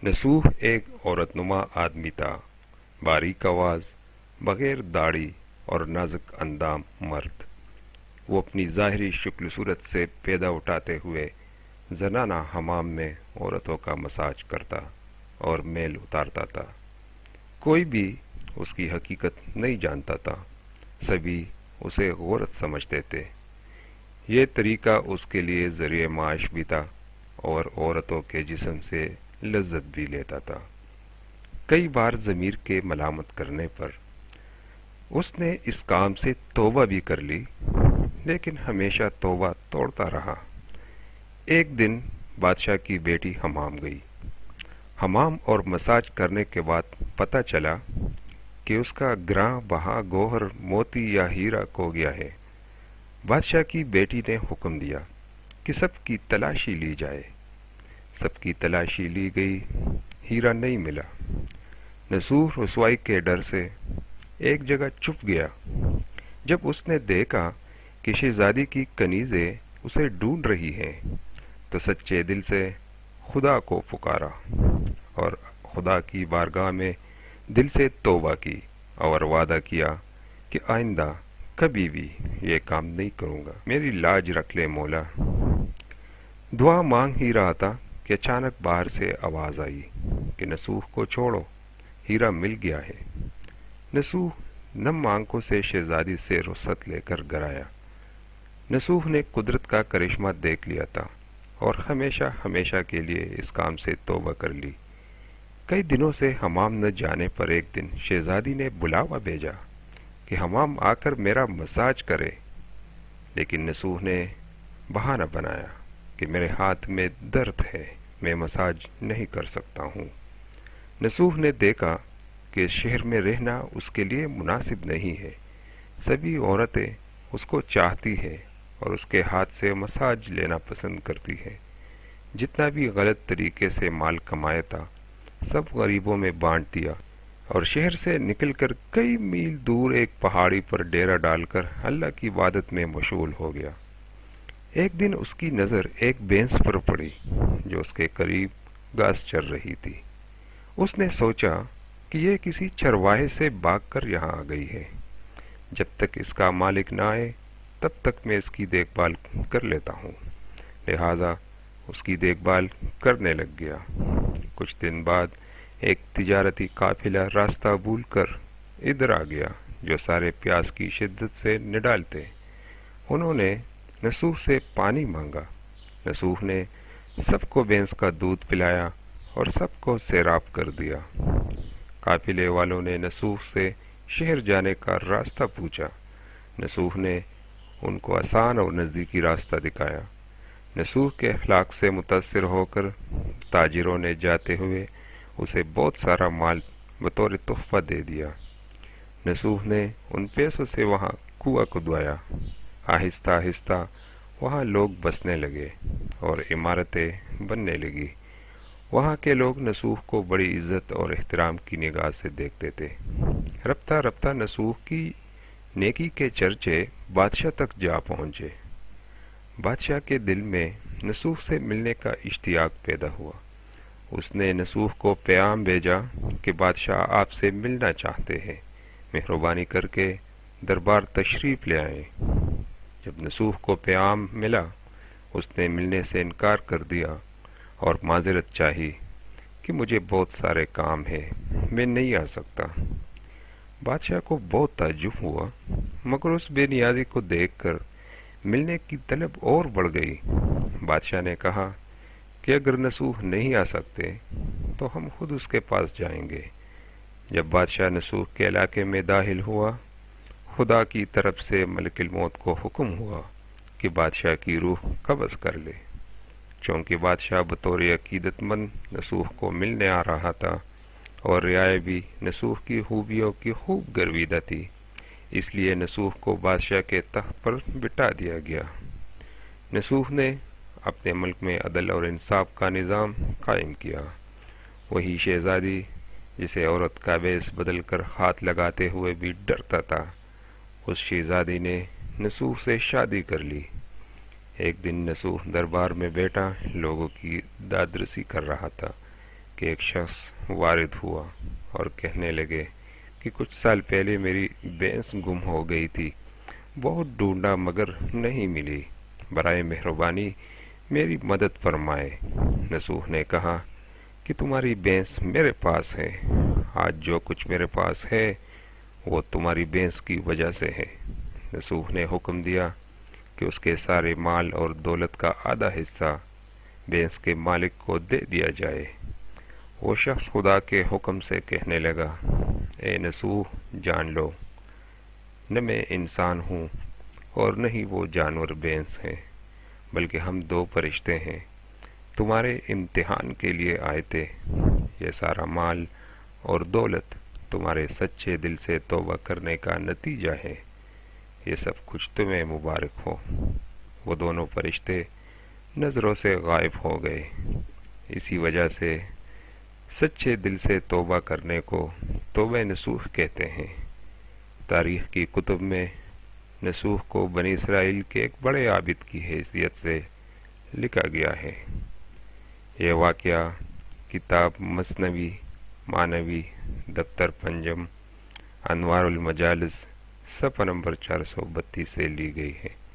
نصوح ایک عورت نما آدمی تھا، باریک آواز، بغیر داڑھی اور نازک اندام مرد۔ وہ اپنی ظاہری شکل صورت سے پیدا اٹھاتے ہوئے زنانہ حمام میں عورتوں کا مساج کرتا اور میل اتارتا تھا۔ کوئی بھی اس کی حقیقت نہیں جانتا تھا، سبھی اسے عورت سمجھتے تھے۔ یہ طریقہ اس کے لیے ذریعہ معاش بھی تھا اور عورتوں کے جسم سے لذت بھی لیتا تھا۔ کئی بار ضمیر کے ملامت کرنے پر اس نے اس کام سے توبہ بھی کر لی، لیکن ہمیشہ توبہ توڑتا رہا۔ ایک دن بادشاہ کی بیٹی حمام گئی۔ حمام اور مساج کرنے کے بعد پتہ چلا کہ اس کا گراں بہا گوہر موتی یا ہیرا کھو گیا ہے۔ بادشاہ کی بیٹی نے حکم دیا کہ سب کی تلاشی لی جائے۔ سب کی تلاشی لی گئی، ہیرا نہیں ملا۔ نصوح رسوائی کے ڈر سے ایک جگہ چھپ گیا۔ جب اس نے دیکھا کہ شہزادی کی کنیزیں اسے ڈھونڈ رہی ہیں تو سچے دل سے خدا کو پکارا اور خدا کی بارگاہ میں دل سے توبہ کی اور وعدہ کیا کہ آئندہ کبھی بھی یہ کام نہیں کروں گا، میری لاج رکھ لے مولا۔ دعا مانگ ہی رہا تھا کہ اچانک باہر سے آواز آئی کہ نصوح کو چھوڑو، ہیرا مل گیا ہے۔ نصوح نم آنکھوں سے شہزادی سے رخصت لے کر گھر آیا۔ نصوح نے قدرت کا کرشمہ دیکھ لیا تھا اور ہمیشہ ہمیشہ کے لیے اس کام سے توبہ کر لی۔ کئی دنوں سے حمام نہ جانے پر ایک دن شہزادی نے بلاوا بھیجا کہ حمام آ کر میرا مساج کرے، لیکن نصوح نے بہانہ بنایا کہ میرے ہاتھ میں درد ہے، میں مساج نہیں کر سکتا ہوں۔ نصوح نے دیکھا کہ اس شہر میں رہنا اس کے لیے مناسب نہیں ہے۔ سبھی عورتیں اس کو چاہتی ہیں اور اس کے ہاتھ سے مساج لینا پسند کرتی ہیں۔ جتنا بھی غلط طریقے سے مال کمایا تھا سب غریبوں میں بانٹ دیا اور شہر سے نکل کر کئی میل دور ایک پہاڑی پر ڈیرا ڈال کر اللہ کی عبادت میں مشغول ہو گیا۔ ایک دن اس کی نظر ایک بھینس پر پڑی جو اس کے قریب گھاس چر رہی تھی۔ اس نے سوچا کہ یہ کسی چرواہے سے بھاگ کر یہاں آ گئی ہے، جب تک اس کا مالک نہ آئے تب تک میں اس کی دیکھ بھال کر لیتا ہوں۔ لہذا اس کی دیکھ بھال کرنے لگ گیا۔ کچھ دن بعد ایک تجارتی قافلہ راستہ بھول کر ادھر آ گیا جو سارے پیاس کی شدت سے نڈال تھے۔ انہوں نے نصوح سے پانی مانگا۔ نصوح نے سب کو بھینس کا دودھ پلایا اور سب کو سیراب کر دیا۔ قافلے والوں نے نصوح سے شہر جانے کا راستہ پوچھا۔ نصوح نے ان کو آسان اور نزدیکی راستہ دکھایا۔ نصوح کے اخلاق سے متاثر ہو کر تاجروں نے جاتے ہوئے اسے بہت سارا مال بطور تحفہ دے دیا۔ نصوح نے ان پیسوں سے وہاں کنواں کھدوایا۔ آہستہ آہستہ وہاں لوگ بسنے لگے اور عمارتیں بننے لگی۔ وہاں کے لوگ نصوح کو بڑی عزت اور احترام کی نگاہ سے دیکھتے تھے۔ رفتہ رفتہ نصوح کی نیکی کے چرچے بادشاہ تک جا پہنچے۔ بادشاہ کے دل میں نصوح سے ملنے کا اشتیاق پیدا ہوا۔ اس نے نصوح کو پیغام بھیجا کہ بادشاہ آپ سے ملنا چاہتے ہیں، مہربانی کر کے دربار تشریف لے آئیں۔ جب نصوح کو پیغام ملا اس نے ملنے سے انکار کر دیا اور معذرت چاہی کہ مجھے بہت سارے کام ہیں، میں نہیں آ سکتا۔ بادشاہ کو بہت تعجب ہوا، مگر اس بے نیازی کو دیکھ کر ملنے کی طلب اور بڑھ گئی۔ بادشاہ نے کہا کہ اگر نصوح نہیں آ سکتے تو ہم خود اس کے پاس جائیں گے۔ جب بادشاہ نصوح کے علاقے میں داخل ہوا، خدا کی طرف سے ملک الموت کو حکم ہوا کہ بادشاہ کی روح قبض کر لے۔ چونکہ بادشاہ بطور عقیدت مند نصوح کو ملنے آ رہا تھا اور رعایا بھی نصوح کی خوبیوں کی خوب گرویدہ تھی، اس لیے نصوح کو بادشاہ کے تخت پر بٹھا دیا گیا۔ نصوح نے اپنے ملک میں عدل اور انصاف کا نظام قائم کیا۔ وہی شہزادی جسے عورت کا بیس بدل کر ہاتھ لگاتے ہوئے بھی ڈرتا تھا، اس شہزادی نے نصوح سے شادی کر لی۔ ایک دن نصوح دربار میں بیٹھا لوگوں کی داد رسی کر رہا تھا کہ ایک شخص وارد ہوا اور کہنے لگے کہ کچھ سال پہلے میری بھینس گم ہو گئی تھی، بہت ڈھونڈا مگر نہیں ملی، برائے مہربانی میری مدد فرمائے۔ نصوح نے کہا کہ تمہاری بھینس میرے پاس ہے، آج جو کچھ میرے پاس ہے وہ تمہاری بھینس کی وجہ سے ہے۔ نصوح نے حکم دیا کہ اس کے سارے مال اور دولت کا آدھا حصہ بھینس کے مالک کو دے دیا جائے۔ وہ شخص خدا کے حکم سے کہنے لگا، اے نصوح، جان لو، نہ میں انسان ہوں اور نہ ہی وہ جانور بھینس ہیں، بلکہ ہم دو فرشتے ہیں، تمہارے امتحان کے لیے آئے تھے۔ یہ سارا مال اور دولت تمہارے سچے دل سے توبہ کرنے کا نتیجہ ہے، یہ سب کچھ تمہیں مبارک ہو۔ وہ دونوں فرشتے نظروں سے غائب ہو گئے۔ اسی وجہ سے سچے دل سے توبہ کرنے کو توبہ نصوح کہتے ہیں۔ تاریخ کی کتب میں نصوح کو بنی اسرائیل کے ایک بڑے عابد کی حیثیت سے لکھا گیا ہے۔ یہ واقعہ کتاب مثنوی معنوی دفتر پنجم انوار المجالس صفحہ نمبر 432 سے لی گئی ہے۔